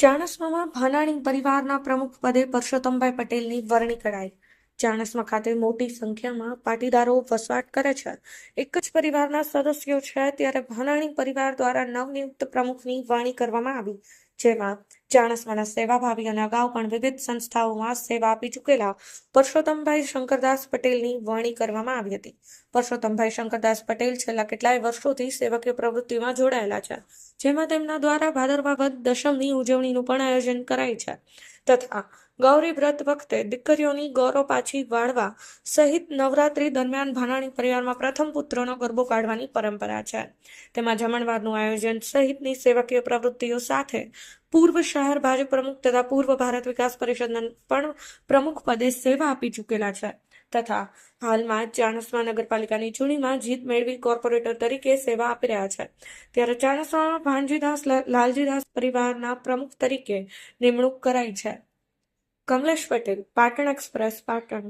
ચાણસ્મામાં ભાનાણી પરિવારના પ્રમુખ પદે પરસોત્તમભાઈ પટેલની વરણી કરાઈ. ચાણસ્મા ખાતે મોટી સંખ્યામાં પાટીદારો વસવાટ કરે છે. એક જ પરિવારના સદસ્યો છે, ત્યારે ભાનાણી પરિવાર દ્વારા નવનિયુક્ત પ્રમુખની વરણી કરવામાં આવી, જેમાં ચાણસ્માના સેવાભાવી અને અગાઉ પણ વિવિધ સંસ્થાઓમાં સેવા આપી ચૂકેલા પરસોત્તમભાઈ શંકરદાસ પટેલની વરણી કરવામાં આવી હતી. પરસોત્તમભાઈ શંકરદાસ પટેલ છેલ્લા કેટલાય વર્ષોથી સેવકીય પ્રવૃત્તિમાં જોડાયેલા છે, જેમાં તેમના દ્વારા ભાદરવા વદ દશમની ઉજવણીનું પણ આયોજન કરાય છે, તથા ગૌરી વ્રત વખતે દીકરીઓની ગૌરવ પાછી વાળવા સહિત નવરાત્રી દરમિયાન ભાનાણી પરિવારમાં પ્રથમ પુત્રનો ગરબો કાઢવાની પરંપરા છે. તેમાં જમણવારનું આયોજન સહિતની સેવકીય પ્રવૃત્તિઓ સાથે પૂર્વ શહેર ભાજપ પ્રમુખ તથા પૂર્વ ભારત વિકાસ પરિષદના પણ પ્રમુખ પદે સેવા આપી ચૂકેલા છે, તથા હાલમાં ચાણસ્મા નગરપાલિકાની ચૂંટણીમાં જીત મેળવી કોર્પોરેટર તરીકે સેવા આપી રહ્યા છે. ત્યારે ચાણસ્મામાં ભાણજીદાસ લાલજીદાસ પરિવારના પ્રમુખ તરીકે નિમણૂક કરાઈ છે. કમલેશ પટેલ, પાટણ એક્સપ્રેસ, પાટણ.